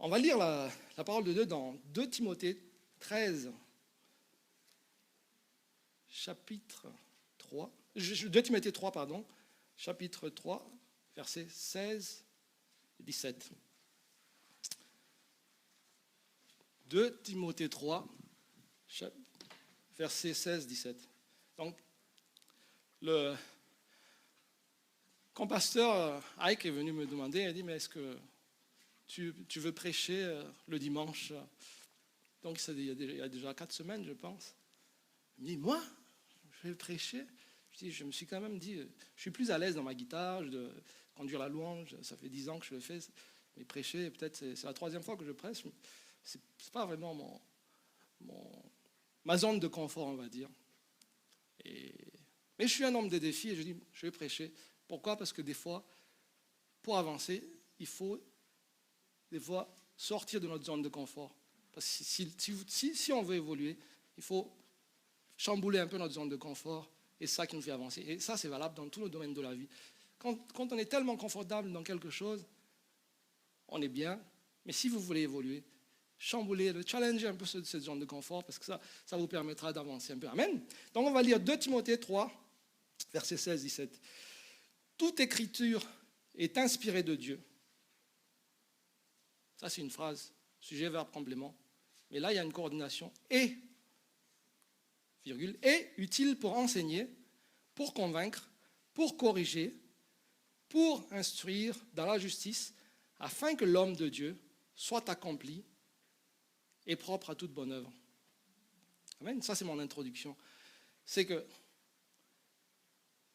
On va lire la parole de Dieu dans 2 Timothée 13, chapitre 3. 2 Timothée 3, pardon, chapitre 3, versets 16 et 17. 2 Timothée 3, versets 16-17. Donc, quand pasteur Ike est venu me demander, il a dit, mais est-ce que tu veux prêcher le dimanche? Donc, il y a déjà 4 semaines, je pense. Il me dit, moi, je vais prêcher? Je me suis quand même dit, je suis plus à l'aise dans ma guitare, de conduire la louange, ça fait 10 ans que je le fais, mais prêcher, peut-être c'est la 3e fois que je prêche, c'est pas vraiment ma zone de confort, on va dire. Mais je suis un homme de défi et je dis, je vais prêcher. Pourquoi? Parce que des fois, pour avancer, il faut des fois sortir de notre zone de confort. Parce que si on veut évoluer, il faut chambouler un peu notre zone de confort, et c'est ça qui nous fait avancer. Et ça, c'est valable dans tous les domaines de la vie. Quand on est tellement confortable dans quelque chose, on est bien, mais si vous voulez évoluer, chambouler, challenger un peu cette zone de confort, parce que ça vous permettra d'avancer un peu. Amen. Donc on va lire 2 Timothée 3, versets 16-17. Toute écriture est inspirée de Dieu. Ça, c'est une phrase, sujet, verbe, complément. Mais là, il y a une coordination. Et, virgule, est utile pour enseigner, pour convaincre, pour corriger, pour instruire dans la justice, afin que l'homme de Dieu soit accompli et propre à toute bonne œuvre. Amen. Ça, c'est mon introduction. C'est que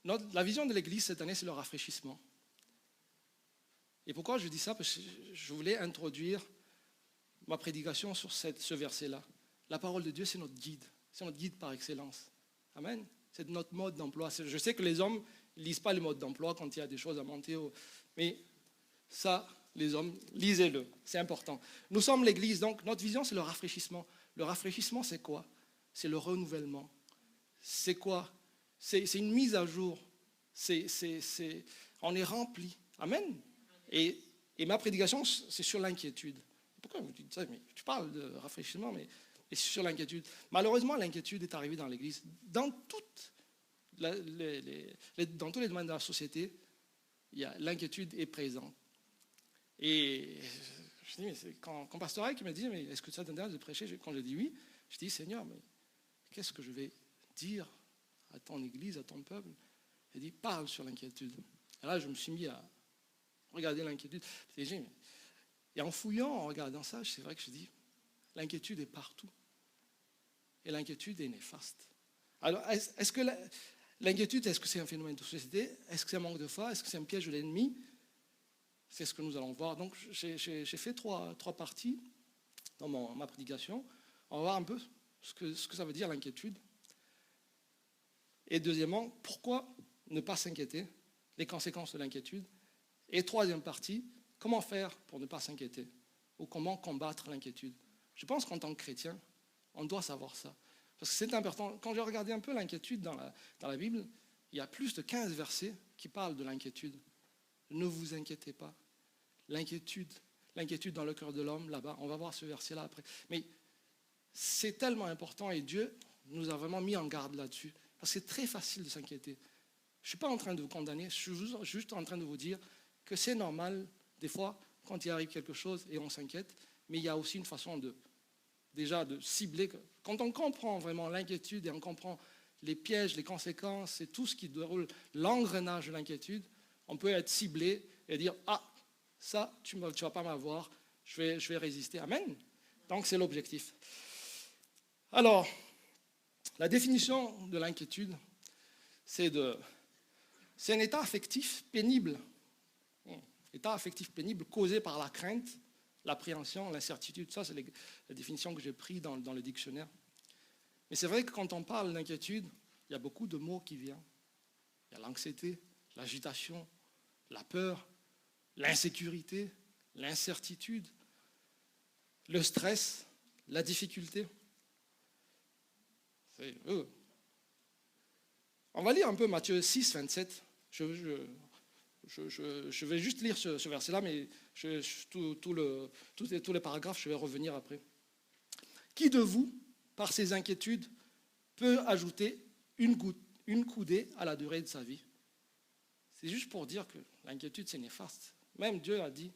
la vision de l'Église cette année, c'est le rafraîchissement. Et pourquoi je dis ça? Parce que je voulais introduire ma prédication sur ce verset-là. La parole de Dieu, c'est notre guide par excellence. Amen. C'est notre mode d'emploi. Je sais que les hommes ne lisent pas les modes d'emploi quand il y a des choses à monter, mais ça, les hommes, lisez-le, c'est important. Nous sommes l'Église, donc notre vision, c'est le rafraîchissement. Le rafraîchissement, c'est quoi? C'est le renouvellement. C'est quoi? C'est une mise à jour. On est rempli. Amen. Et ma prédication, c'est sur l'inquiétude. Pourquoi vous dites ça? Mais tu parles de rafraîchissement, mais c'est sur l'inquiétude. Malheureusement, l'inquiétude est arrivée dans l'Église. Dans tous les domaines de la société, l'inquiétude est présente. Et je dis, mais quand pasteur Ike me dit, mais est-ce que ça t'intéresse de prêcher? Quand je dis oui, je dis, Seigneur, mais qu'est-ce que je vais dire à ton Église, à ton peuple? Il dit, parle sur l'inquiétude. Et là, je me suis mis à regarder l'inquiétude. Et en fouillant, en regardant ça, c'est vrai que je dis, l'inquiétude est partout. Et l'inquiétude est néfaste. Alors, est-ce que l'inquiétude, est-ce que c'est un phénomène de société? Est-ce que c'est un manque de foi? Est-ce que c'est un piège de l'ennemi? C'est ce que nous allons voir. Donc, j'ai fait trois parties dans ma prédication. On va voir un peu ce que ça veut dire l'inquiétude. Et deuxièmement, pourquoi ne pas s'inquiéter? Les conséquences de l'inquiétude. Et troisième partie, comment faire pour ne pas s'inquiéter? Ou comment combattre l'inquiétude? Je pense qu'en tant que chrétien, on doit savoir ça. Parce que c'est important. Quand j'ai regardé un peu l'inquiétude dans la Bible, il y a plus de 15 versets qui parlent de l'inquiétude. Ne vous inquiétez pas. L'inquiétude dans le cœur de l'homme, là-bas, on va voir ce verset-là après. Mais c'est tellement important et Dieu nous a vraiment mis en garde là-dessus. Parce que c'est très facile de s'inquiéter. Je ne suis pas en train de vous condamner, je suis juste en train de vous dire que c'est normal, des fois, quand il arrive quelque chose et on s'inquiète, mais il y a aussi une façon de cibler. Quand on comprend vraiment l'inquiétude et on comprend les pièges, les conséquences et tout ce qui déroule, l'engrenage de l'inquiétude, on peut être ciblé et dire « Ah, ça, tu ne vas pas m'avoir, je vais résister. » Amen. Donc, c'est l'objectif. Alors, la définition de l'inquiétude, c'est un état affectif pénible. État affectif pénible causé par la crainte, l'appréhension, l'incertitude. Ça, c'est la définition que j'ai prise dans le dictionnaire. Mais c'est vrai que quand on parle d'inquiétude, il y a beaucoup de mots qui viennent. Il y a l'anxiété, l'agitation, la peur, l'insécurité, l'incertitude, le stress, la difficulté. On va lire un peu Matthieu 6, 27. Je vais juste lire ce verset-là, mais tous les paragraphes, je vais revenir après. Qui de vous, par ses inquiétudes, peut ajouter une coudée à la durée de sa vie? C'est juste pour dire que l'inquiétude, c'est néfaste. Même Dieu a dit,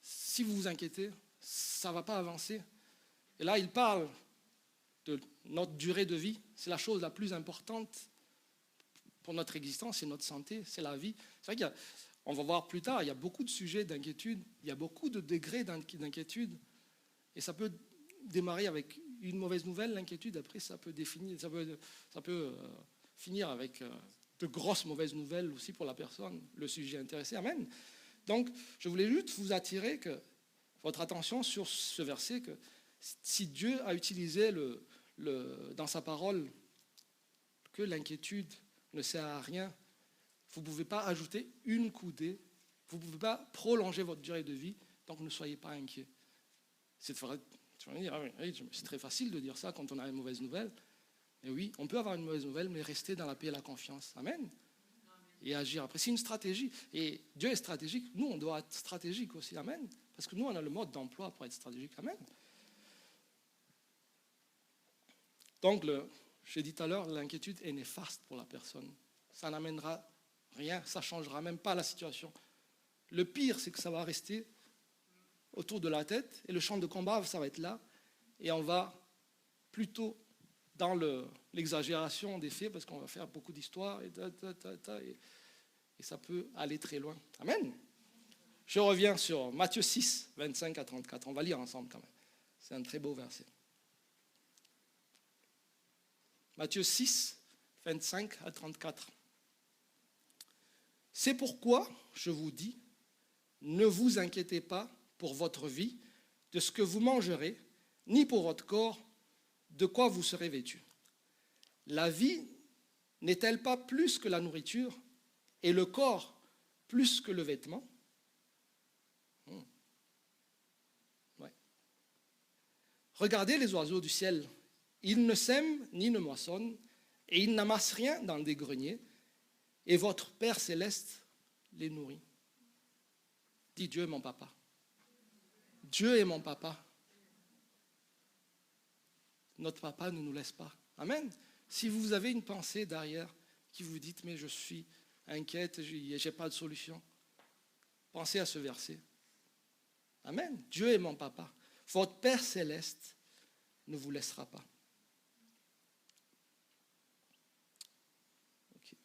si vous vous inquiétez, ça ne va pas avancer. Et là, il parle de notre durée de vie. C'est la chose la plus importante pour notre existence, c'est notre santé, c'est la vie. C'est vrai qu'on va voir plus tard, il y a beaucoup de sujets d'inquiétude, il y a beaucoup de degrés d'inquiétude. Et ça peut démarrer avec une mauvaise nouvelle, l'inquiétude. Après, ça peut finir avec de grosses mauvaises nouvelles aussi pour la personne, le sujet intéressé. Amen. Donc, je voulais juste vous attirer votre attention sur ce verset, que si Dieu a utilisé dans sa parole que l'inquiétude ne sert à rien, vous ne pouvez pas ajouter une coudée, vous ne pouvez pas prolonger votre durée de vie, donc ne soyez pas inquiets. Tu vas me dire, c'est très facile de dire ça quand on a une mauvaise nouvelle. Et oui, on peut avoir une mauvaise nouvelle, mais rester dans la paix et la confiance. Amen. Et agir. Après, c'est une stratégie. Et Dieu est stratégique. Nous, on doit être stratégique aussi. Amen. Parce que nous, on a le mode d'emploi pour être stratégique. Amen. Donc, j'ai dit tout à l'heure, l'inquiétude est néfaste pour la personne. Ça n'amènera rien, ça ne changera même pas la situation. Le pire, c'est que ça va rester autour de la tête, et le champ de combat, ça va être là, et on va plutôt dans l'exagération des faits, parce qu'on va faire beaucoup d'histoires, et ça peut aller très loin. Amen. Je reviens sur Matthieu 6, 25 à 34. On va lire ensemble quand même. C'est un très beau verset. Matthieu 6, 25 à 34. C'est pourquoi, je vous dis, ne vous inquiétez pas pour votre vie, de ce que vous mangerez, ni pour votre corps, de quoi vous serez vêtus. La vie n'est-elle pas plus que la nourriture, et le corps plus que le vêtement? Ouais. Regardez les oiseaux du ciel. Ils ne sèment ni ne moissonnent, et ils n'amassent rien dans des greniers, et votre Père céleste les nourrit. Dis, Dieu est mon papa. Dieu est mon papa. Notre papa ne nous laisse pas. Amen. Si vous avez une pensée derrière qui vous dit, mais je suis inquiète, je n'ai pas de solution, pensez à ce verset. Amen. Dieu est mon papa. Votre Père céleste ne vous laissera pas. Okay.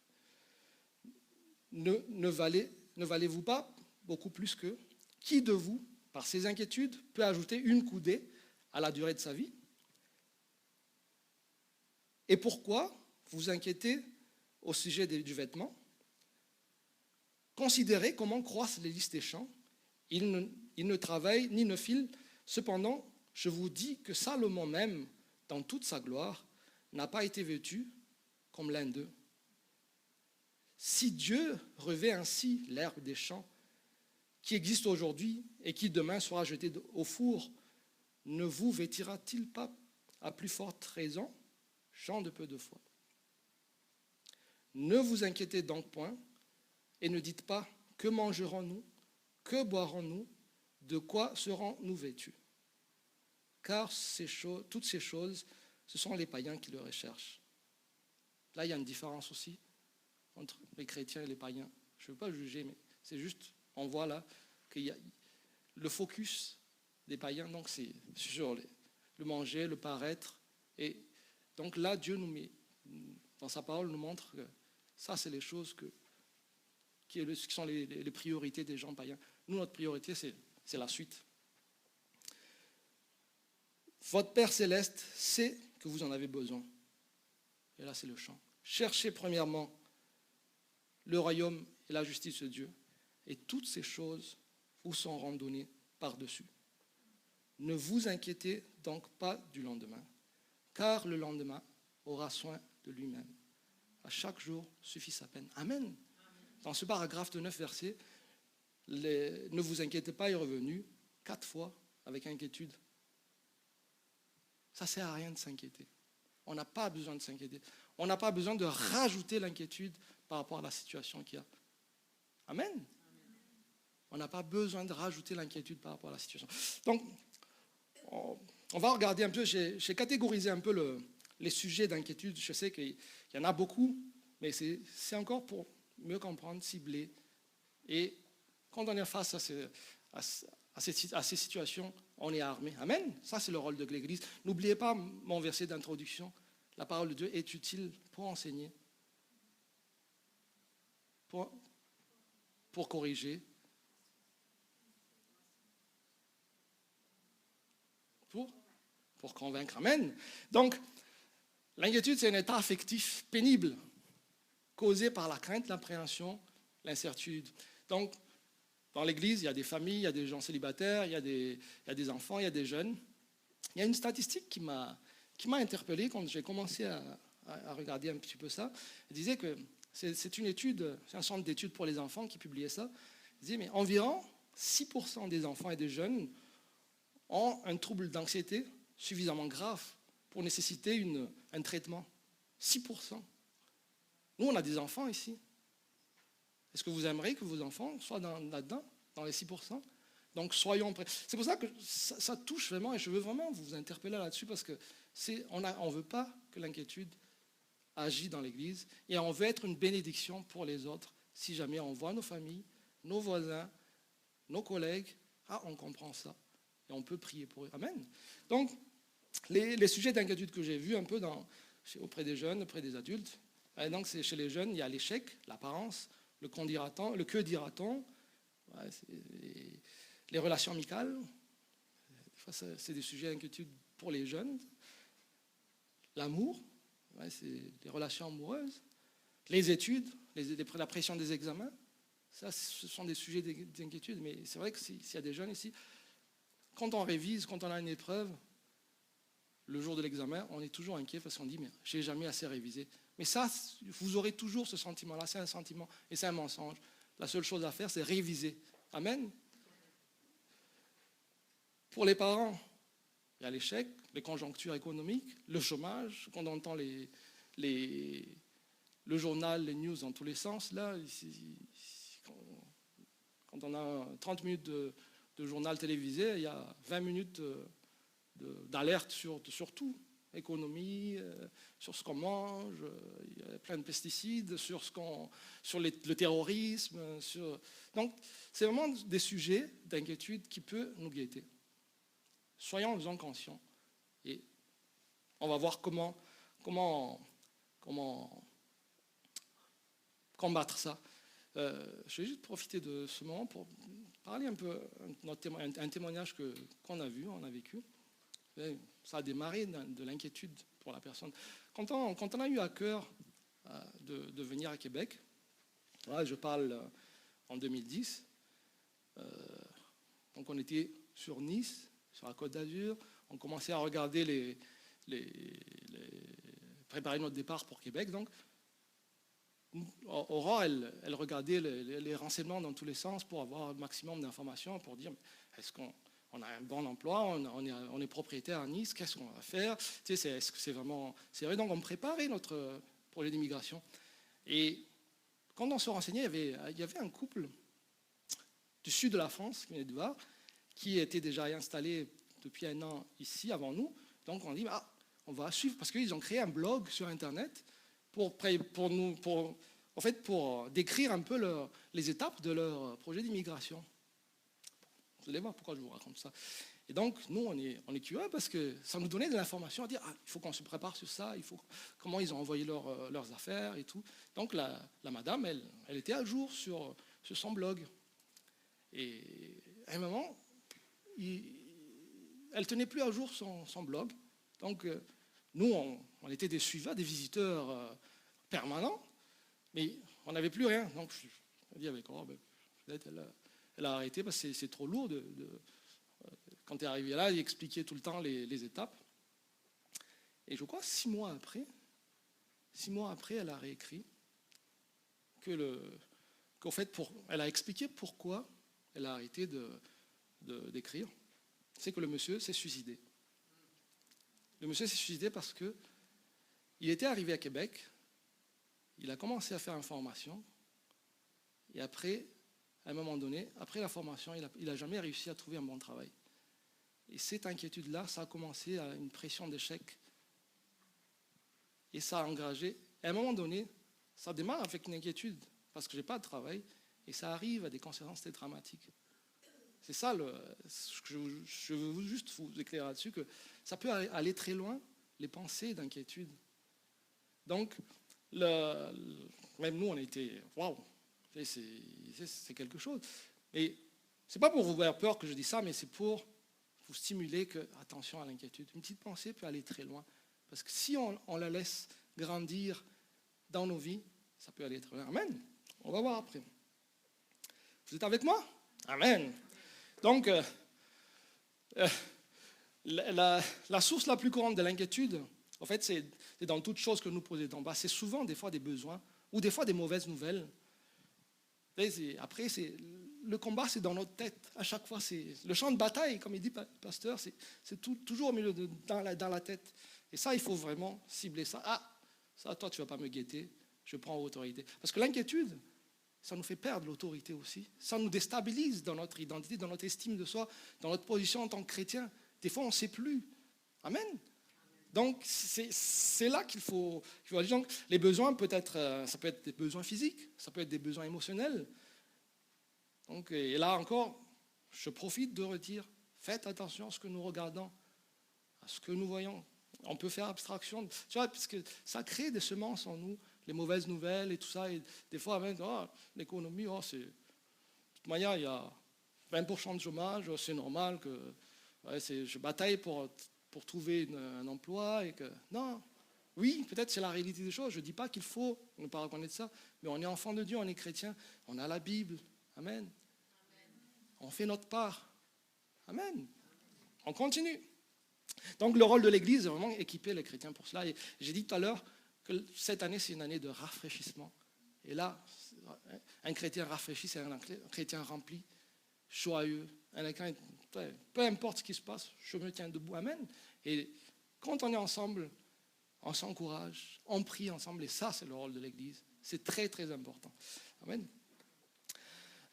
Ne valez-vous pas beaucoup plus qu'eux? Qui de vous, par ses inquiétudes, peut ajouter une coudée à la durée de sa vie? Et pourquoi vous inquiétez au sujet du vêtement? Considérez comment croissent les lys des champs. Ils ne travaillent ni ne filent. Cependant, je vous dis que Salomon même, dans toute sa gloire, n'a pas été vêtu comme l'un d'eux. Si Dieu revêt ainsi l'herbe des champs, qui existe aujourd'hui et qui demain sera jeté au four, ne vous vêtira-t-il pas à plus forte raison, gens de peu de foi? Ne vous inquiétez donc point et ne dites pas, que mangerons-nous, que boirons-nous, de quoi serons-nous vêtus? Car toutes ces choses, ce sont les païens qui le recherchent. Là, il y a une différence aussi entre les chrétiens et les païens. Je ne veux pas juger, mais c'est juste, on voit là qu'il y a le focus des païens, donc c'est sur le manger, le paraître. Et donc là, Dieu nous met, dans sa parole, nous montre que ça, c'est les choses qui sont les priorités des gens païens. Nous, notre priorité, c'est la suite. Votre Père céleste sait que vous en avez besoin. Et là, c'est le chant. Cherchez premièrement le royaume et la justice de Dieu, et toutes ces choses vous seront données par-dessus. Ne vous inquiétez donc pas du lendemain, car le lendemain aura soin de lui-même. À chaque jour suffit sa peine. Amen. Dans ce paragraphe de 9 versets, ne vous inquiétez pas est revenu 4 fois avec inquiétude. Ça ne sert à rien de s'inquiéter. On n'a pas besoin de s'inquiéter. On n'a pas besoin de rajouter l'inquiétude par rapport à la situation qu'il y a. Amen. On n'a pas besoin de rajouter l'inquiétude par rapport à la situation. Donc, on va regarder un peu, j'ai catégorisé un peu les sujets d'inquiétude. Je sais qu'il y en a beaucoup, mais c'est encore pour mieux comprendre, cibler. Et quand on est face à ces situations, on est armé. Amen. Ça, c'est le rôle de l'Église. N'oubliez pas mon verset d'introduction. La parole de Dieu est utile pour enseigner, pour corriger, pour convaincre. Amen. Donc, l'inquiétude, c'est un état affectif pénible, causé par la crainte, l'appréhension, l'incertitude. Donc, dans l'Église, il y a des familles, il y a des gens célibataires, il y a des enfants, il y a des jeunes. Il y a une statistique qui m'a interpellé quand j'ai commencé à regarder un petit peu ça. Elle disait que c'est une étude, c'est un centre d'études pour les enfants qui publiait ça. Il disait, mais environ 6% des enfants et des jeunes ont un trouble d'anxiété suffisamment grave pour nécessiter un traitement. 6%. Nous, on a des enfants ici. Est-ce que vous aimeriez que vos enfants soient là-dedans, dans les 6%? Donc, soyons prêts. C'est pour ça que ça touche vraiment, et je veux vraiment vous interpeller là-dessus, parce que on ne veut pas que l'inquiétude agisse dans l'Église, et on veut être une bénédiction pour les autres. Si jamais on voit nos familles, nos voisins, nos collègues, on comprend ça, et on peut prier pour eux. Amen. Donc, les sujets d'inquiétude que j'ai vus un peu auprès des jeunes, auprès des adultes, donc c'est chez les jeunes, il y a l'échec, l'apparence, le que dira-t-on, les relations amicales, c'est des sujets d'inquiétude pour les jeunes, l'amour, c'est les relations amoureuses, les études, la pression des examens, ça, ce sont des sujets d'inquiétude, mais c'est vrai que s'il y a des jeunes ici, quand on révise, quand on a une épreuve, le jour de l'examen, on est toujours inquiet parce qu'on dit, mais je n'ai jamais assez révisé. Mais ça, vous aurez toujours ce sentiment-là, c'est un sentiment et c'est un mensonge. La seule chose à faire, c'est réviser. Amen. Pour les parents, il y a l'échec, les conjonctures économiques, le chômage, quand on entend le journal, les news dans tous les sens, là, quand on a 30 minutes de journal télévisé, il y a 20 minutes d'alerte sur tout. Économie, sur ce qu'on mange, il y a plein de pesticides, sur le terrorisme. Donc, c'est vraiment des sujets d'inquiétude qui peuvent nous guetter. Soyons-en conscients. Et on va voir comment combattre ça. Je vais juste profiter de ce moment pour parler un peu un témoignage qu'on a vu, on a vécu. Ça a démarré de l'inquiétude pour la personne. Quand on a eu à cœur de venir à Québec, je parle en 2010, donc on était sur Nice, sur la Côte d'Azur, on commençait à regarder préparer notre départ pour Québec. Donc, Aurore, elle regardait les renseignements dans tous les sens pour avoir un maximum d'informations, pour dire, est-ce qu'on a un bon emploi, on est propriétaire à Nice, qu'est-ce qu'on va faire? Est-ce que c'est vraiment sérieux? Donc on préparait notre projet d'immigration. Et quand on se renseignait, il y avait un couple du sud de la France, qui venait de voir, qui était déjà installé depuis 1 an ici, avant nous. Donc on dit, on va suivre, parce qu'ils ont créé un blog sur Internet pour décrire un peu les étapes de leur projet d'immigration. Vous allez voir pourquoi je vous raconte ça. Et donc, nous, on est curieux parce que ça nous donnait de l'information à dire, il faut qu'on se prépare sur ça, comment ils ont envoyé leurs affaires et tout. Donc, la madame, elle était à jour sur son blog. Et à un moment, elle tenait plus à jour son blog. Donc, nous, on était des suiveurs, des visiteurs permanents, mais on n'avait plus rien. Donc, je dis avec Aurore, peut-être elle a arrêté parce que c'est trop lourd. Quand elle est arrivée là, il expliquait tout le temps les étapes. Et je crois 6 mois après, elle a réécrit qu'au fait, elle a expliqué pourquoi elle a arrêté d'écrire. C'est que le monsieur s'est suicidé. Le monsieur s'est suicidé parce qu'il était arrivé à Québec, il a commencé à faire une formation, et après, à un moment donné, après la formation, il n'a jamais réussi à trouver un bon travail. Et cette inquiétude-là, ça a commencé à une pression d'échec. Et ça a engagé. Et à un moment donné, ça démarre avec une inquiétude, parce que je n'ai pas de travail, et ça arrive à des conséquences très dramatiques. C'est ça, ce que je veux juste vous éclairer là-dessus, que ça peut aller très loin, les pensées d'inquiétude. Donc, même nous, on était, waouh, c'est quelque chose. Et ce n'est pas pour vous faire peur que je dis ça, mais c'est pour vous stimuler que, attention à l'inquiétude. Une petite pensée peut aller très loin. Parce que si on la laisse grandir dans nos vies, ça peut aller très loin. Amen. On va voir après. Vous êtes avec moi? Amen. Donc, la source la plus courante de l'inquiétude, en fait, c'est dans toute chose que nous posons d'en bas. C'est souvent des fois des besoins ou des fois des mauvaises nouvelles. Après, le combat, c'est dans notre tête. À chaque fois, c'est le champ de bataille, comme il dit pasteur, c'est toujours au milieu dans la tête. Et ça, il faut vraiment cibler ça. Ah, ça, toi, tu ne vas pas me guetter, je prends autorité. Parce que l'inquiétude, ça nous fait perdre l'autorité aussi. Ça nous déstabilise dans notre identité, dans notre estime de soi, dans notre position en tant que chrétien. Des fois, on ne sait plus. Amen. Donc, c'est là qu'il faut agir. Donc, les besoins, ça peut être des besoins physiques, ça peut être des besoins émotionnels. Donc, et là encore, je profite de redire, faites attention à ce que nous regardons, à ce que nous voyons. On peut faire abstraction, tu vois, parce que ça crée des semences en nous, les mauvaises nouvelles et tout ça. Et des fois, même, l'économie, de toute manière, il y a 20% de chômage, c'est normal que je bataille pour trouver un emploi. Et que non, oui, peut-être c'est la réalité des choses. Je ne dis pas qu'il faut ne pas reconnaître ça, mais on est enfant de Dieu, on est chrétien, on a la Bible. Amen. Amen. On fait notre part. Amen. On continue. Donc le rôle de l'Église est vraiment équiper les chrétiens pour cela. Et j'ai dit tout à l'heure que cette année, c'est une année de rafraîchissement. Et là, un chrétien rafraîchi, c'est un chrétien rempli, joyeux. Peu importe ce qui se passe, je me tiens debout. Amen. Et quand on est ensemble, on s'encourage, on prie ensemble. Et ça, c'est le rôle de l'Église. C'est très, très important. Amen.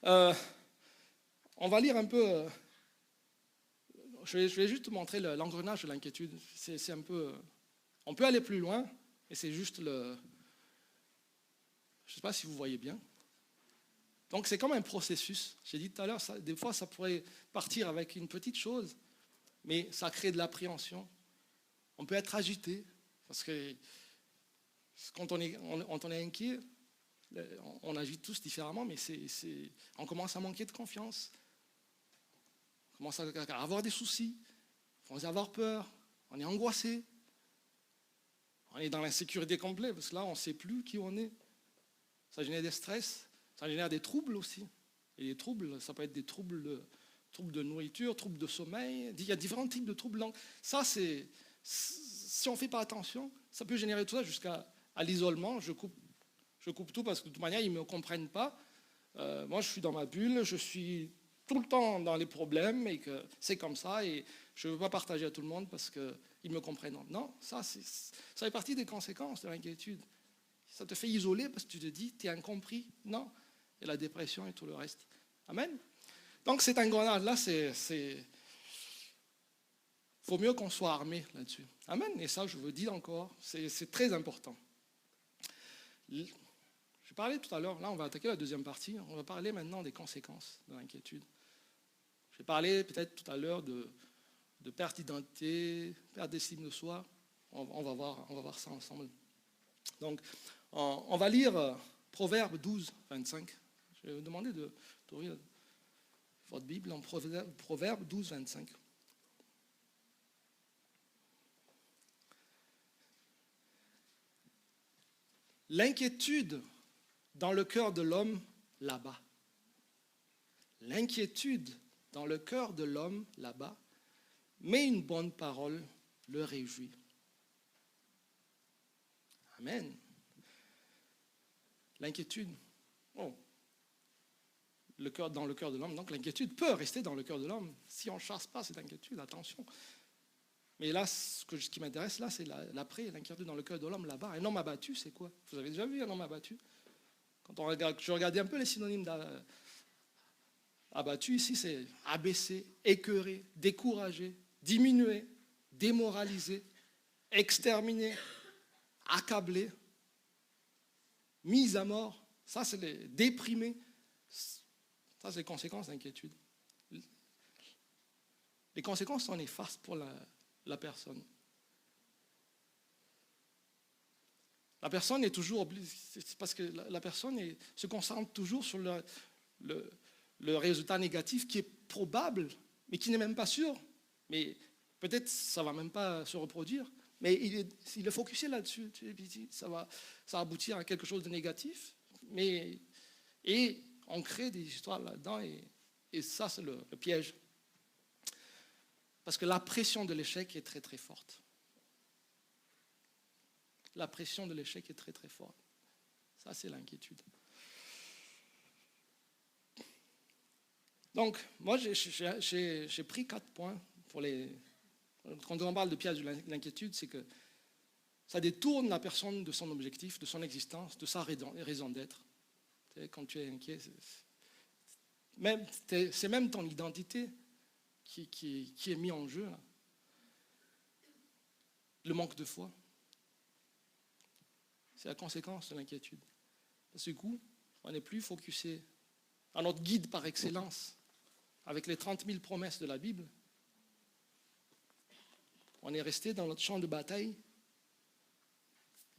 On va lire un peu... Je vais juste montrer l'engrenage de l'inquiétude. C'est un peu... On peut aller plus loin, et c'est juste le... Je ne sais pas si vous voyez bien. Donc c'est comme un processus. J'ai dit tout à l'heure, des fois ça pourrait partir avec une petite chose, mais ça crée de l'appréhension. On peut être agité, parce que quand on est inquiet, on agit tous différemment, mais on commence à manquer de confiance. On commence à avoir des soucis, on commence à avoir peur, on est angoissé, on est dans l'insécurité complète, parce que là, on ne sait plus qui on est. Ça génère des stress, ça génère des troubles aussi. Et les troubles, ça peut être des troubles de nourriture, troubles de sommeil, il y a différents types de troubles. Donc ça, si on ne fait pas attention, ça peut générer tout ça jusqu'à l'isolement. Je coupe tout parce que de toute manière, ils ne me comprennent pas. Moi, je suis dans ma bulle, je suis tout le temps dans les problèmes et que c'est comme ça et je ne veux pas partager à tout le monde parce qu'ils me comprennent. Non, ça fait partie des conséquences de l'inquiétude. Ça te fait isoler parce que tu te dis, tu es incompris. Non, et la dépression et tout le reste. Amen. Donc cet engrenage-là, il faut mieux qu'on soit armé là-dessus. Amen. Et ça, je vous dis encore, c'est très important. Je parlais tout à l'heure, là on va attaquer la deuxième partie, on va parler maintenant des conséquences de l'inquiétude. J'ai parlé peut-être tout à l'heure de perte d'identité, perte d'estime de soi. On va voir ça ensemble. Donc, on va lire Proverbe 12, 25. Je vais vous demander d'ouvrir votre Bible en Proverbe 12, 25. L'inquiétude dans le cœur de l'homme là-bas. L'inquiétude dans le cœur de l'homme là-bas, mais une bonne parole le réjouit. Amen. L'inquiétude, dans le cœur de l'homme, donc l'inquiétude peut rester dans le cœur de l'homme. Si on ne chasse pas cette inquiétude, attention. Mais là, ce qui m'intéresse, là, c'est l'après, l'inquiétude dans le cœur de l'homme là-bas. Un homme abattu, c'est quoi? Vous avez déjà vu un homme abattu? Je regardais un peu les synonymes abattu, ici, c'est abaissé, écœuré, découragé, diminué, démoralisé, exterminé, accablé, mis à mort. Ça, c'est les déprimés. Ça, c'est les conséquences d'inquiétude. Les conséquences sont néfastes pour la personne. La personne est toujours obligée, c'est parce que la personne se concentre toujours sur le résultat négatif qui est probable, mais qui n'est même pas sûr. Mais peut-être ça ne va même pas se reproduire. Mais il est focusé là-dessus. Ça va aboutir à quelque chose de négatif. Et on crée des histoires là-dedans. Et ça, c'est le piège. Parce que la pression de l'échec est très, très forte. La pression de l'échec est très, très forte. Ça, c'est l'inquiétude. Donc, moi, j'ai pris 4 points pour quand on parle de piège de l'inquiétude, c'est que ça détourne la personne de son objectif, de son existence, de sa raison d'être. Quand tu es inquiet, c'est même ton identité qui est mise en jeu. Là. Le manque de foi. C'est la conséquence de l'inquiétude. Parce que du coup, on n'est plus focusé à notre guide par excellence, avec les 30 000 promesses de la Bible. On est resté dans notre champ de bataille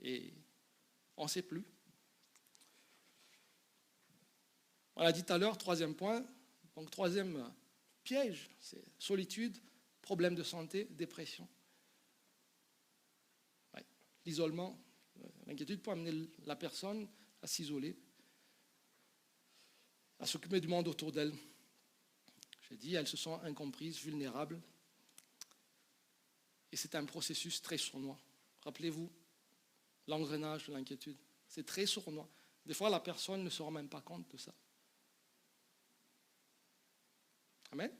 et on ne sait plus. On l'a dit tout à l'heure, 3e point. Donc 3e piège, c'est solitude, problème de santé, dépression. Ouais. L'isolement. L'inquiétude peut amener la personne à s'isoler, à s'occuper du monde autour d'elle. J'ai dit, elles se sont incomprises, vulnérables. Et c'est un processus très sournois. Rappelez-vous, l'engrenage de l'inquiétude. C'est très sournois. Des fois, la personne ne se rend même pas compte de ça. Amen.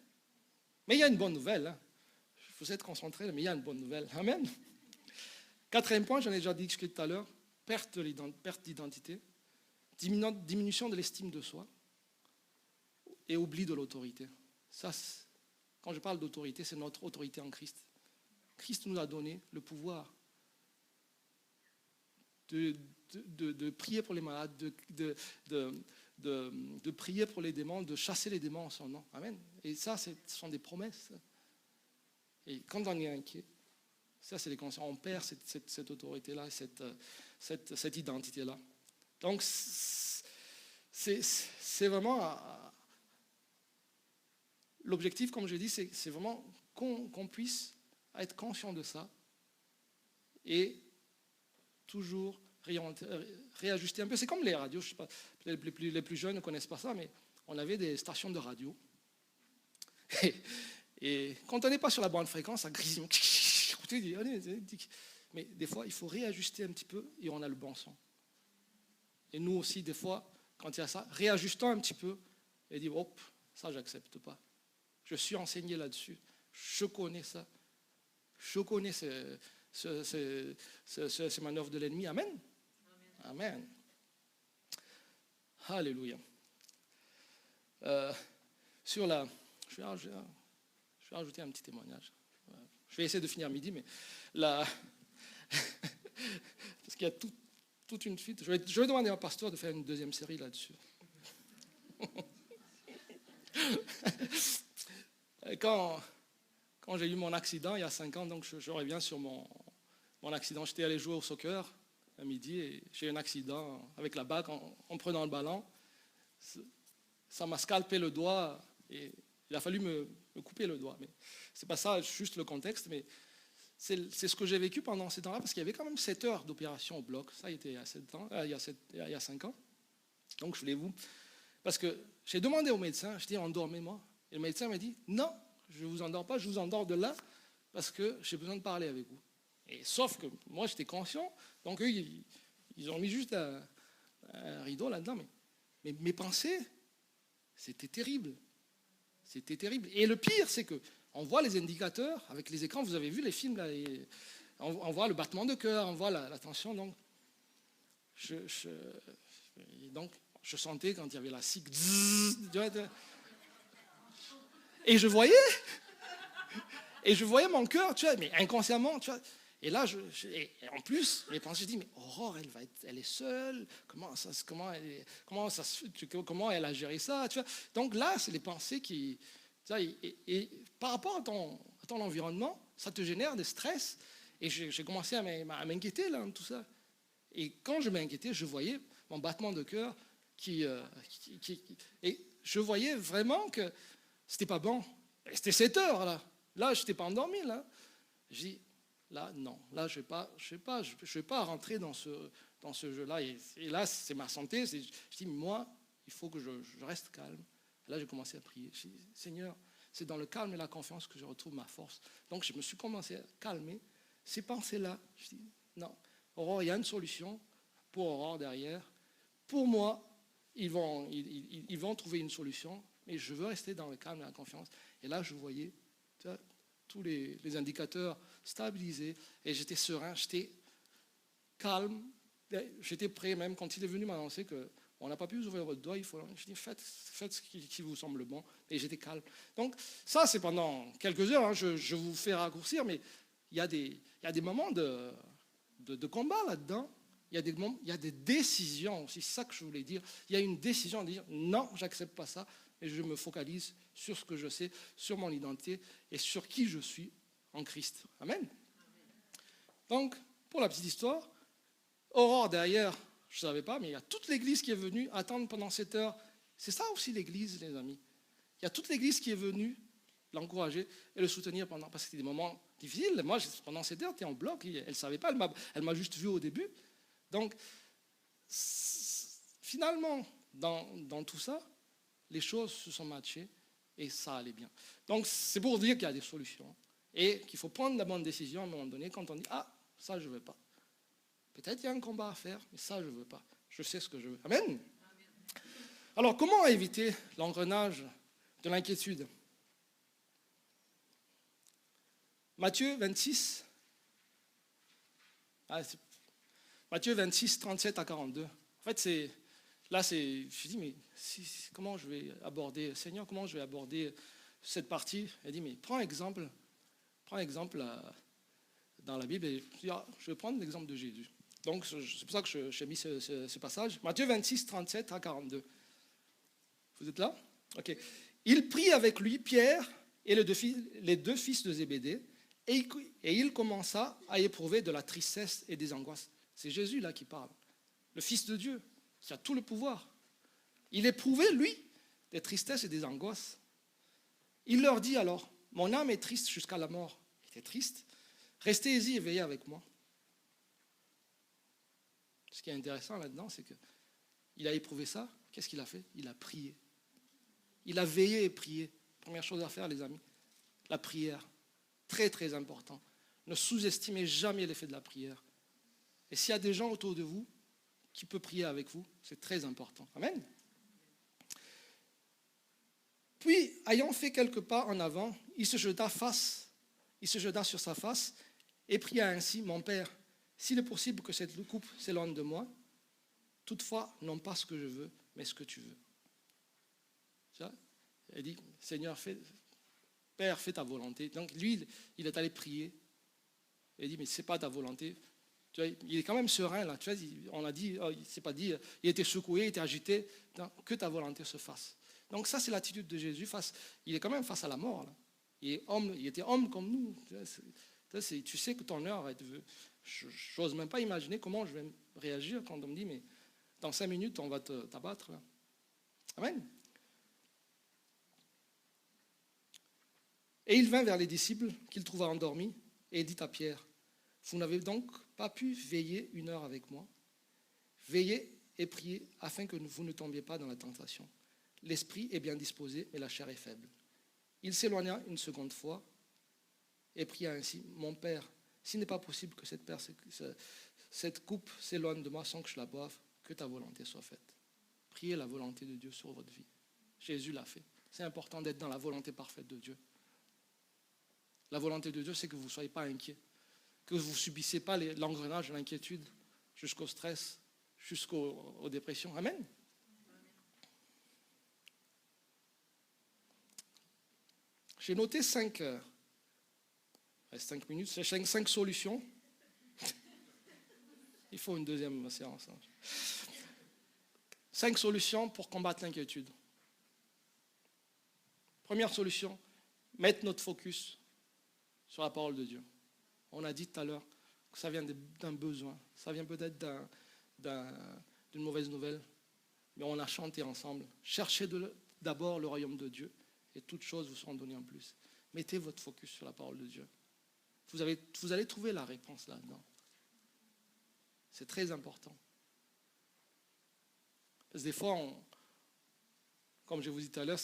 Mais il y a une bonne nouvelle. Hein. Vous êtes concentrés, mais il y a une bonne nouvelle. Amen. 4e point, j'en ai déjà discuté tout à l'heure, perte d'identité, diminution de l'estime de soi et oubli de l'autorité. Ça, quand je parle d'autorité, c'est notre autorité en Christ. Christ nous a donné le pouvoir de prier pour les malades, de prier pour les démons, de chasser les démons en son nom. Amen. Et ça, ce sont des promesses. Et quand on est inquiet, ça, c'est les conséquences. On perd cette autorité-là, cette identité-là. Donc, c'est vraiment... L'objectif, comme je dis, c'est vraiment qu'on puisse être conscient de ça et toujours réajuster un peu. C'est comme les radios, je sais pas, les plus jeunes ne connaissent pas ça, mais on avait des stations de radio. Et quand on n'est pas sur la bonne fréquence, ça grésille. Mais des fois, il faut réajuster un petit peu et on a le bon son. Et nous aussi, des fois, quand il y a ça, réajustons un petit peu et dit hop, ça, j'accepte pas. Je suis enseigné là-dessus. Je connais ça. Je connais ces manœuvres de l'ennemi. Amen. Amen. Alléluia. Je vais rajouter un petit témoignage. Je vais essayer de finir midi, mais parce qu'il y a toute une suite. Je vais demander à un pasteur de faire une 2e série là-dessus. Quand j'ai eu mon accident il y a 5 ans, donc je reviens sur mon accident. J'étais allé jouer au soccer à midi et j'ai eu un accident avec la bague en prenant le ballon. Ça m'a scalpé le doigt et il a fallu me couper le doigt. Mais c'est pas ça, juste le contexte, mais c'est ce que j'ai vécu pendant ces temps-là, parce qu'il y avait quand même 7 heures d'opération au bloc. Ça, il y a 5 ans. Donc, je voulais vous... Parce que j'ai demandé au médecin, je dis, endormez-moi. Et le médecin m'a dit, non, je ne vous endors pas, je vous endors de là, parce que j'ai besoin de parler avec vous. Et sauf que moi, j'étais conscient, donc eux, ils ont mis juste un rideau là-dedans. Mais mes pensées, c'était terrible. C'était terrible. Et le pire, c'est qu'on voit les indicateurs avec les écrans. Vous avez vu les films, là, on voit le battement de cœur, on voit la tension. Donc, je sentais quand il y avait la cible. Et je voyais mon cœur, tu vois, mais inconsciemment, tu vois. Et là, et en plus, les pensées, je dis, mais Aurore, elle est seule. Comment elle a géré ça, tu vois. Donc là, c'est les pensées qui, tu vois, et par rapport à ton environnement, ça te génère des stress. Et j'ai commencé à m'inquiéter là, de tout ça. Et quand je m'inquiétais, je voyais mon battement de cœur et je voyais vraiment que c'était pas bon. Et c'était 7 heures là. Là, je n'étais pas endormi là. Je dis, là, non, là, je vais pas rentrer dans ce jeu-là. Et là, c'est ma santé. Je dis, moi, il faut que je reste calme. Et là, j'ai commencé à prier. Je dis, Seigneur, c'est dans le calme et la confiance que je retrouve ma force. Donc, je me suis commencé à calmer. Ces pensées-là, je dis, non, Aurore, il y a une solution pour Aurore derrière. Pour moi, ils vont trouver une solution, mais je veux rester dans le calme et la confiance. Et là, je voyais, tu vois, tous les indicateurs stabilisés et j'étais serein, j'étais calme, j'étais prêt même quand il est venu m'annoncer qu'on n'a pas pu vous ouvrir votre doigt, je dis faites ce qui vous semble bon, et j'étais calme. Donc ça c'est pendant quelques heures, hein, je vous fais raccourcir, mais il y a des moments de combat là-dedans. Il y a des décisions aussi, c'est ça que je voulais dire. Il y a une décision de dire non, j'accepte pas ça, et je me focalise sur ce que je sais, sur mon identité et sur qui je suis en Christ. Amen. Donc, pour la petite histoire, Aurore derrière, je ne savais pas, mais il y a toute l'église qui est venue attendre pendant 7 heures. C'est ça aussi l'église, les amis. Il y a toute l'église qui est venue l'encourager et le soutenir parce que c'était des moments difficiles. Moi, pendant 7 heures, j'étais en bloc. Elle ne savait pas, elle m'a juste vu au début. Donc, finalement, dans tout ça, les choses se sont matchées et ça allait bien. Donc, c'est pour dire qu'il y a des solutions et qu'il faut prendre la bonne décision à un moment donné quand on dit « Ah, ça, je ne veux pas. Peut-être qu'il y a un combat à faire, mais ça, je ne veux pas. Je sais ce que je veux. » Amen. Alors, comment éviter l'engrenage de l'inquiétude? Matthieu 26, Matthieu 26, 37 à 42. En fait, je dis, mais comment je vais aborder, Seigneur, comment je vais aborder cette partie? Elle dit, mais prends exemple dans la Bible. Et je vais prendre l'exemple de Jésus. Donc, c'est pour ça que j'ai mis ce passage. Matthieu 26, 37 à 42. Vous êtes là? Ok. Il prit avec lui Pierre et les deux fils de Zébédée, et il commença à éprouver de la tristesse et des angoisses. C'est Jésus là qui parle, le Fils de Dieu, qui a tout le pouvoir. Il éprouvait, lui, des tristesses et des angoisses. Il leur dit alors, mon âme est triste jusqu'à la mort. Il était triste. Restez-y et veillez avec moi. Ce qui est intéressant là-dedans, c'est qu'il a éprouvé ça. Qu'est-ce qu'il a fait? Il a prié. Il a veillé et prié. Première chose à faire, les amis, la prière. Très, très important. Ne sous-estimez jamais l'effet de la prière. Et s'il y a des gens autour de vous qui peuvent prier avec vous, c'est très important. Amen. Puis, ayant fait quelques pas en avant, il se jeta sur sa face et pria ainsi, mon Père, s'il est possible que cette coupe s'éloigne de moi, toutefois, non pas ce que je veux, mais ce que tu veux. Ça, elle dit, Seigneur, Père, fais ta volonté. Donc lui, il est allé prier. Il dit, mais ce n'est pas ta volonté. Tu vois, il est quand même serein là. Tu vois, on a dit, c'est pas dit, il était secoué, il était agité. Non, que ta volonté se fasse. Donc ça, c'est l'attitude de Jésus. Il est quand même face à la mort. Là. Il était homme comme nous. Tu sais que ton heure va être... Je n'ose même pas imaginer comment je vais réagir quand on me dit, mais dans 5 minutes, on va t'abattre. Là. Amen. Et il vint vers les disciples qu'il trouva endormis et dit à Pierre, vous n'avez donc pas pu veiller 1 heure avec moi? Veillez et priez afin que vous ne tombiez pas dans la tentation. L'esprit est bien disposé, mais la chair est faible. Il s'éloigna une seconde fois et pria ainsi, mon Père, s'il n'est pas possible que cette coupe s'éloigne de moi sans que je la boive, que ta volonté soit faite. Priez la volonté de Dieu sur votre vie. Jésus l'a fait. C'est important d'être dans la volonté parfaite de Dieu. La volonté de Dieu, c'est que vous ne soyez pas inquiets, que vous ne subissez pas l'engrenage de l'inquiétude jusqu'au stress, jusqu'aux dépressions. Amen. j'ai noté 5 minutes, 5 solutions. Il faut une deuxième séance. 5 solutions pour combattre l'inquiétude. Première solution, mettre notre focus sur la parole de Dieu. On a dit tout à l'heure que ça vient d'un besoin, ça vient peut-être d'une mauvaise nouvelle, mais on a chanté ensemble. Cherchez d'abord le royaume de Dieu et toutes choses vous seront données en plus. Mettez votre focus sur la parole de Dieu. Vous allez trouver la réponse là-dedans. C'est très important. Parce que des fois, comme je vous dis tout à l'heure,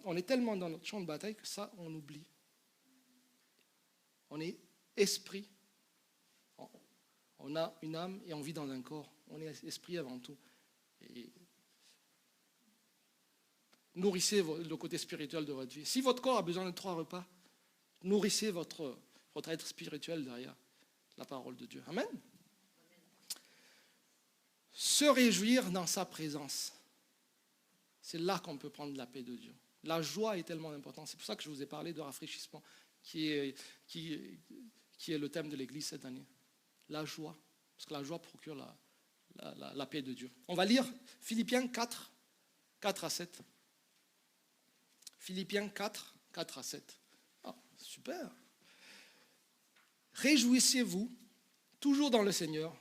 on est tellement dans notre champ de bataille que ça, on oublie. On est esprit. On a une âme et on vit dans un corps. On est esprit avant tout. Et nourrissez le côté spirituel de votre vie. Si votre corps a besoin de 3 repas, nourrissez votre être spirituel derrière la parole de Dieu. Amen. Se réjouir dans sa présence. C'est là qu'on peut prendre la paix de Dieu. La joie est tellement importante. C'est pour ça que je vous ai parlé de rafraîchissement, qui est le thème de l'Église cette année. La joie. Parce que la joie procure la paix de Dieu. On va lire Philippiens 4, 4 à 7. Philippiens 4, 4 à 7. Ah, super. Réjouissez-vous, toujours dans le Seigneur.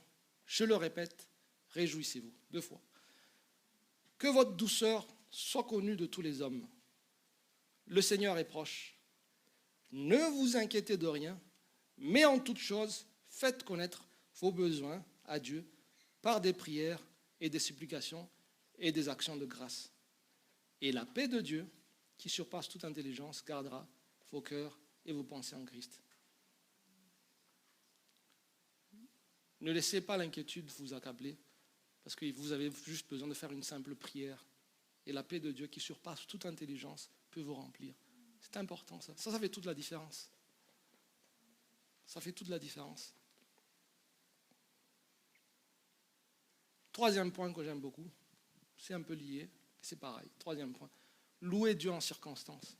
Je le répète, réjouissez-vous. 2 fois. Que votre douceur soit connue de tous les hommes. Le Seigneur est proche. Ne vous inquiétez de rien, mais en toute chose, faites connaître vos besoins à Dieu par des prières et des supplications et des actions de grâce. Et la paix de Dieu, qui surpasse toute intelligence, gardera vos cœurs et vos pensées en Christ. Ne laissez pas l'inquiétude vous accabler, parce que vous avez juste besoin de faire une simple prière. Et la paix de Dieu, qui surpasse toute intelligence, peut vous remplir. C'est important, ça. Ça fait toute la différence. Ça fait toute la différence. 3e point que j'aime beaucoup, c'est un peu lié, c'est pareil. 3e point, louer Dieu en circonstance.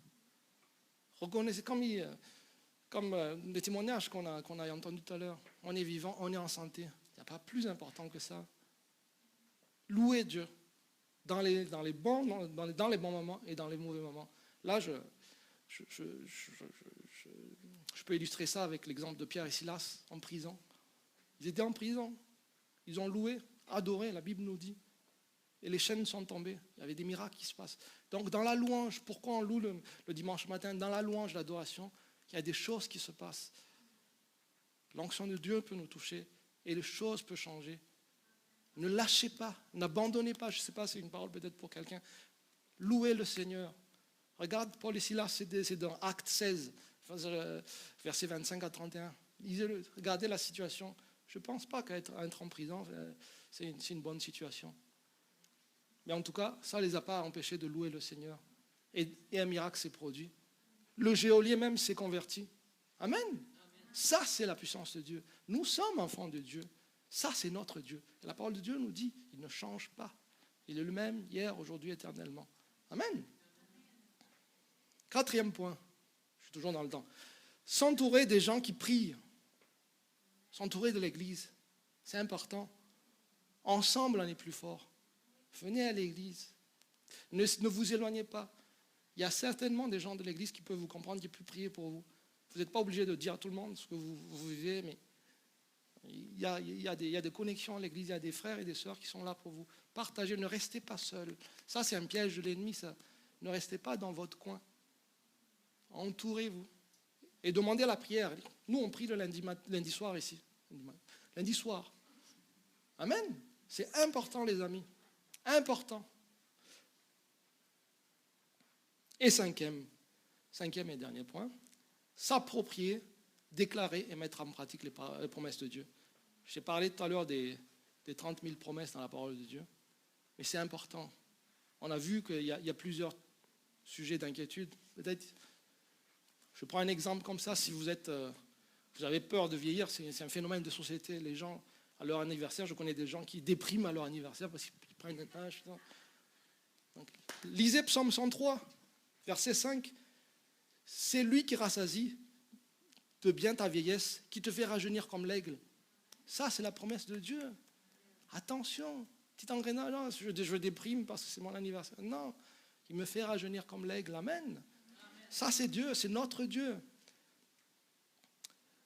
Reconnaissez, comme les témoignages qu'on a entendus tout à l'heure, on est vivant, on est en santé. Il n'y a pas plus important que ça. Louer Dieu dans les bons moments et dans les mauvais moments. Là, je peux illustrer ça avec l'exemple de Pierre et Silas en prison. Ils étaient en prison. Ils ont loué, adoré, la Bible nous dit. Et les chaînes sont tombées. Il y avait des miracles qui se passent. Donc dans la louange, pourquoi on loue le dimanche matin? Dans la louange, l'adoration, il y a des choses qui se passent. L'onction de Dieu peut nous toucher et les choses peuvent changer. Ne lâchez pas, n'abandonnez pas. Je ne sais pas, c'est une parole peut-être pour quelqu'un. Louez le Seigneur. Regarde Paul et Silas, c'est dans Acte 16, versets 25 à 31. Lisez-le, regardez la situation. Je ne pense pas qu'être en prison, c'est une bonne situation. Mais en tout cas, ça ne les a pas empêchés de louer le Seigneur. Et un miracle s'est produit. Le geôlier même s'est converti. Amen. Ça, c'est la puissance de Dieu. Nous sommes enfants de Dieu. Ça, c'est notre Dieu. Et la parole de Dieu nous dit, il ne change pas. Il est le même hier, aujourd'hui, éternellement. Amen. 4e point, je suis toujours dans le temps. S'entourer des gens qui prient. S'entourer de l'Église. C'est important. Ensemble, on est plus fort. Venez à l'Église. Ne vous éloignez pas. Il y a certainement des gens de l'Église qui peuvent vous comprendre, qui peuvent prier pour vous. Vous n'êtes pas obligé de dire à tout le monde ce que vous vivez, mais il y a des connexions à l'Église, il y a des frères et des sœurs qui sont là pour vous. Partagez, ne restez pas seul. Ça, c'est un piège de l'ennemi, ça. Ne restez pas dans votre coin. Entourez-vous. Et demandez la prière. Nous, on prie le lundi soir ici. Lundi soir. Amen. C'est important, les amis. Important. Et 5e et dernier point, s'approprier, déclarer et mettre en pratique les promesses de Dieu. J'ai parlé tout à l'heure des 30 000 promesses dans la parole de Dieu, mais c'est important. On a vu qu'il y a plusieurs sujets d'inquiétude. Peut-être, je prends un exemple comme ça, si vous avez peur de vieillir, c'est un phénomène de société. Les gens, à leur anniversaire, je connais des gens qui dépriment à leur anniversaire parce qu'ils prennent un âge. Donc, lisez Psaume 103, Verset 5, c'est lui qui rassasie de bien ta vieillesse, qui te fait rajeunir comme l'aigle. Ça, c'est la promesse de Dieu. Attention, petit engrenage, non, je déprime parce que c'est mon anniversaire. Non, il me fait rajeunir comme l'aigle. Amen. Ça, c'est Dieu, c'est notre Dieu.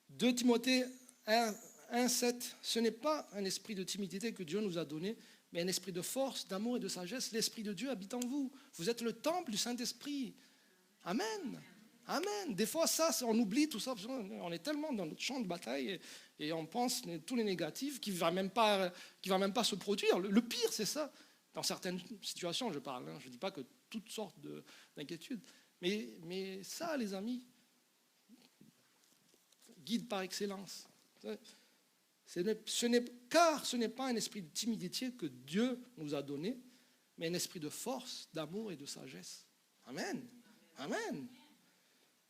2 Timothée 1, 7, ce n'est pas un esprit de timidité que Dieu nous a donné, mais un esprit de force, d'amour et de sagesse. L'Esprit de Dieu habite en vous. Vous êtes le temple du Saint-Esprit. Amen. Amen. Des fois, ça, on oublie tout ça. On est tellement dans notre champ de bataille et on pense tous les négatifs qui ne va même pas se produire. Le pire, c'est ça. Dans certaines situations, je parle. Je ne dis pas que toutes sortes d'inquiétudes. Mais ça, les amis, guide par excellence. Car ce n'est pas un esprit de timidité que Dieu nous a donné, mais un esprit de force, d'amour et de sagesse. Amen. Amen.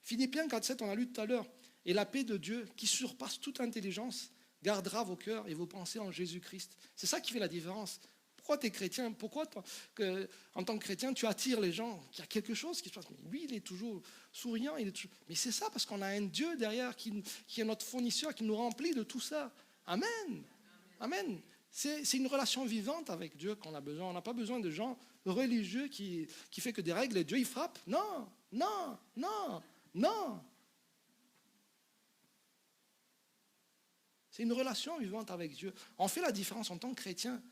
Philippiens 4,7, on a lu tout à l'heure. Et la paix de Dieu, qui surpasse toute intelligence, gardera vos cœurs et vos pensées en Jésus-Christ. C'est ça qui fait la différence. Pourquoi tu es chrétien? Pourquoi, en tant que chrétien, tu attires les gens? Il y a quelque chose qui se passe. Mais lui, il est toujours souriant. Mais c'est ça, parce qu'on a un Dieu derrière qui est notre fournisseur, qui nous remplit de tout ça. Amen. Amen. C'est une relation vivante avec Dieu qu'on a besoin. On n'a pas besoin de gens religieux qui fait que des règles et Dieu, il frappe. Non, non, non, non. C'est une relation vivante avec Dieu. On fait la différence en tant que chrétien.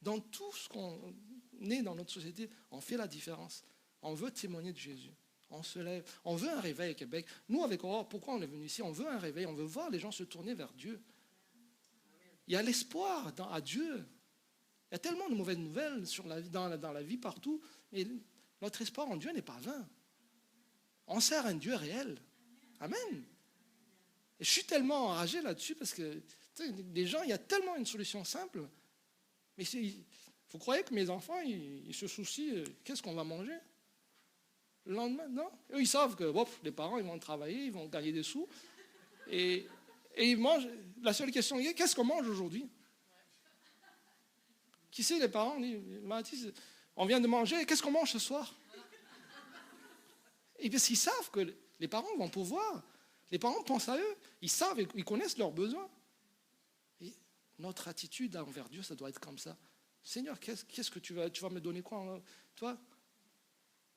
Dans tout ce qu'on est dans notre société, on fait la différence. On veut témoigner de Jésus. On se lève. On veut un réveil à Québec. Nous, avec Aurore, pourquoi on est venu ici? On veut un réveil. On veut voir les gens se tourner vers Dieu. Il y a l'espoir à Dieu. Il y a tellement de mauvaises nouvelles dans la vie partout. Et notre espoir en Dieu n'est pas vain. On sert un Dieu réel. Amen. Et je suis tellement enragé là-dessus parce que les gens, il y a tellement une solution simple. Mais vous croyez que mes enfants, ils se soucient, qu'est-ce qu'on va manger le lendemain? Non. Eux, ils savent que les parents, ils vont travailler, ils vont gagner des sous. Et ils mangent. La seule question est, qu'est-ce qu'on mange aujourd'hui? Qui sait, les parents disent, Mathis, on vient de manger, qu'est-ce qu'on mange ce soir? Et parce qu'ils savent que les parents vont pouvoir. Les parents pensent à eux. Ils savent, ils connaissent leurs besoins. Et notre attitude envers Dieu, ça doit être comme ça. Seigneur, qu'est-ce que tu vas me donner quoi? Toi,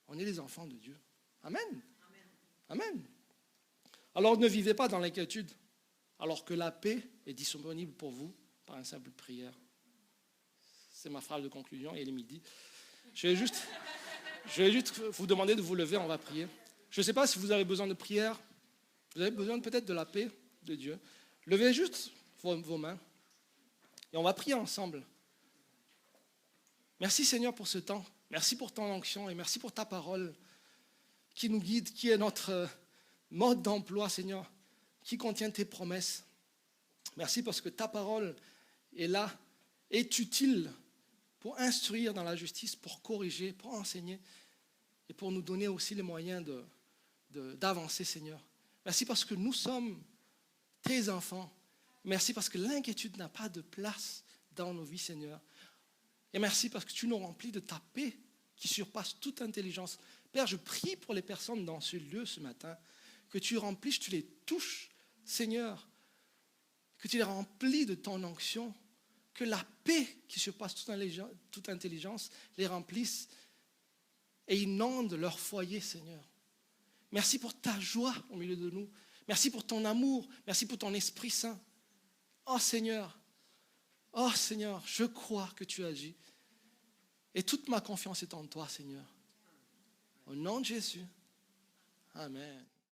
on est les enfants de Dieu. Amen. Amen. Alors ne vivez pas dans l'inquiétude, alors que la paix est disponible pour vous par une simple prière. C'est ma phrase de conclusion, et il est midi. Je vais juste vous demander de vous lever, on va prier. Je ne sais pas si vous avez besoin de prière, vous avez besoin peut-être de la paix de Dieu. Levez juste vos mains et on va prier ensemble. Merci Seigneur pour ce temps. Merci pour ton onction et merci pour ta parole qui nous guide, qui est notre mode d'emploi, Seigneur, qui contient tes promesses. Merci parce que ta parole est là, est utile pour instruire dans la justice, pour corriger, pour enseigner et pour nous donner aussi les moyens d'avancer, Seigneur. Merci parce que nous sommes tes enfants. Merci parce que l'inquiétude n'a pas de place dans nos vies, Seigneur. Et merci parce que tu nous remplis de ta paix qui surpasse toute intelligence. Père, je prie pour les personnes dans ce lieu ce matin, que tu remplisses, tu les touches, Seigneur, que tu les remplis de ton onction, que la paix qui surpasse toute intelligence les remplisse et inonde leur foyer, Seigneur. Merci pour ta joie au milieu de nous. Merci pour ton amour. Merci pour ton Esprit Saint. Oh Seigneur, je crois que tu agis. Et toute ma confiance est en toi, Seigneur. Au nom de Jésus. Amen.